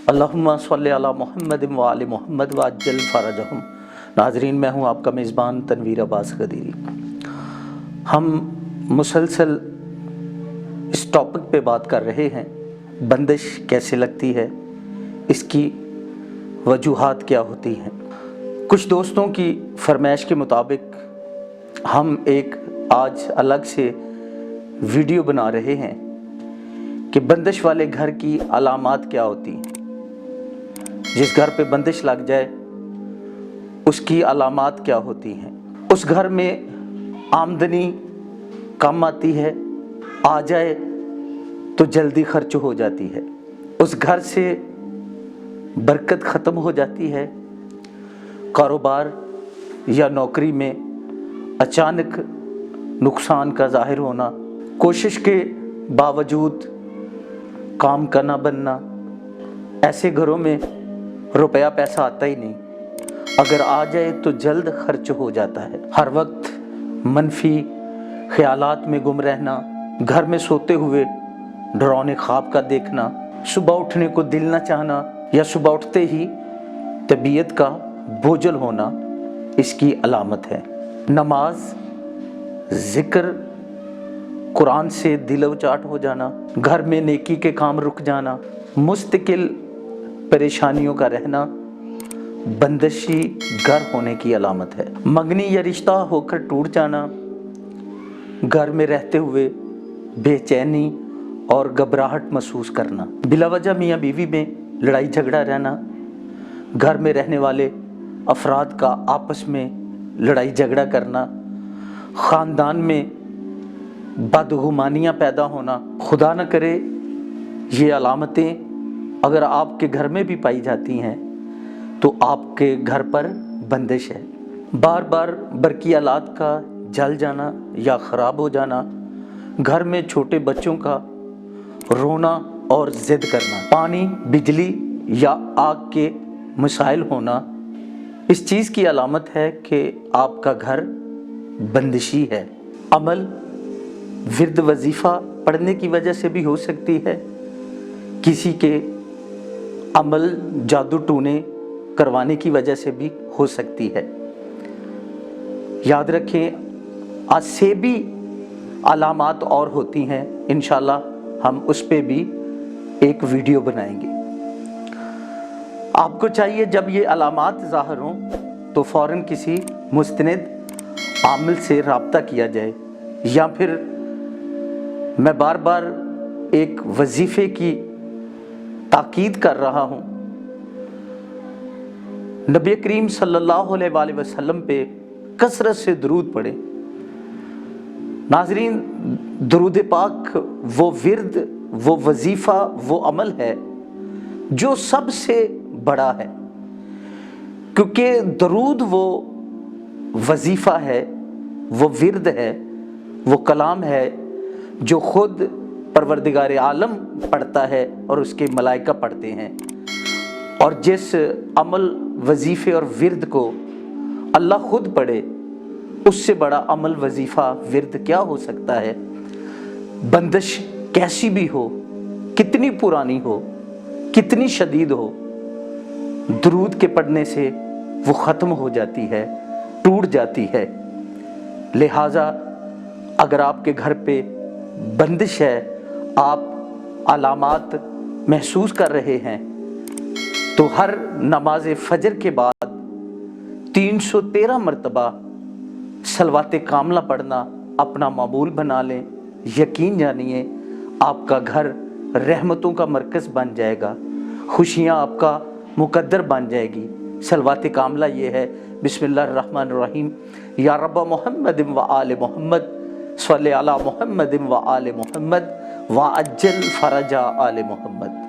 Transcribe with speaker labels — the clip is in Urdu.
Speaker 1: اللہم صلی علی محمد و آل محمد وعجل فرجہم۔ ناظرین، میں ہوں آپ کا میزبان تنویر عباس غدیری۔ ہم مسلسل اس ٹاپک پہ بات کر رہے ہیں، بندش کیسے لگتی ہے، اس کی وجوہات کیا ہوتی ہیں۔ کچھ دوستوں کی فرمائش کے مطابق ہم ایک آج الگ سے ویڈیو بنا رہے ہیں کہ بندش والے گھر کی علامات کیا ہوتی ہیں۔ جس گھر پہ بندش لگ جائے اس کی علامات کیا ہوتی ہیں۔ اس گھر میں آمدنی کم آتی ہے، آ جائے تو جلدی خرچ ہو جاتی ہے، اس گھر سے برکت ختم ہو جاتی ہے، کاروبار یا نوکری میں اچانک نقصان کا ظاہر ہونا، کوشش کے باوجود کام کا نہ بننا۔ ایسے گھروں میں روپیہ پیسہ آتا ہی نہیں، اگر آ جائے تو جلد خرچ ہو جاتا ہے۔ ہر وقت منفی خیالات میں گم رہنا، گھر میں سوتے ہوئے ڈراؤنے خواب کا دیکھنا، صبح اٹھنے کو دل نہ چاہنا یا صبح اٹھتے ہی طبیعت کا بوجھل ہونا اس کی علامت ہے۔ نماز، ذکر، قرآن سے دل اچاٹ ہو جانا، گھر میں نیکی کے کام رک جانا، مستقل پریشانیوں کا رہنا بندشی گھر ہونے کی علامت ہے۔ منگنی یا رشتہ ہو کر ٹوٹ جانا، گھر میں رہتے ہوئے بے چینی اور گھبراہٹ محسوس کرنا، بلا وجہ میاں بیوی میں لڑائی جھگڑا رہنا، گھر میں رہنے والے افراد کا آپس میں لڑائی جھگڑا کرنا، خاندان میں بدگمانیاں پیدا ہونا۔ خدا نہ کرے یہ علامتیں اگر آپ کے گھر میں بھی پائی جاتی ہیں تو آپ کے گھر پر بندش ہے۔ بار بار برقی آلات کا جل جانا یا خراب ہو جانا، گھر میں چھوٹے بچوں کا رونا اور ضد کرنا، پانی، بجلی یا آگ کے مسائل ہونا اس چیز کی علامت ہے کہ آپ کا گھر بندشی ہے۔ عمل، ورد وظیفہ پڑھنے کی وجہ سے بھی ہو سکتی ہے، کسی کے عمل جادو ٹونے کروانے کی وجہ سے بھی ہو سکتی ہے۔ یاد رکھیں، آج سے بھی علامات اور ہوتی ہیں، انشاءاللہ ہم اس پہ بھی ایک ویڈیو بنائیں گے۔ آپ کو چاہیے جب یہ علامات ظاہر ہوں تو فوراً کسی مستند عامل سے رابطہ کیا جائے، یا پھر میں بار بار ایک وظیفے کی تاکید کر رہا ہوں، نبی کریم صلی اللہ علیہ وآلہ وسلم پہ کثرت سے درود پڑھیں۔ ناظرین، درود پاک وہ ورد، وہ وظیفہ، وہ عمل ہے جو سب سے بڑا ہے، کیونکہ درود وہ وظیفہ ہے، وہ ورد ہے، وہ کلام ہے جو خود پروردگار عالم پڑھتا ہے اور اس کے ملائکہ پڑھتے ہیں۔ اور جس عمل، وظیفے اور ورد کو اللہ خود پڑھے، اس سے بڑا عمل، وظیفہ، ورد کیا ہو سکتا ہے؟ بندش کیسی بھی ہو، کتنی پرانی ہو، کتنی شدید ہو، درود کے پڑھنے سے وہ ختم ہو جاتی ہے، ٹوٹ جاتی ہے۔ لہٰذا اگر آپ کے گھر پہ بندش ہے، آپ علامات محسوس کر رہے ہیں، تو ہر نماز فجر کے بعد 313 مرتبہ صلوات کاملہ پڑھنا اپنا معمول بنا لیں۔ یقین جانیے آپ کا گھر رحمتوں کا مرکز بن جائے گا، خوشیاں آپ کا مقدر بن جائے گی۔ صلوات کاملہ یہ ہے: بسم اللہ الرحمن الرحیم، یا رب محمد و آل محمد صلی علی محمد و آل محمد وعجل فرج آل محمد۔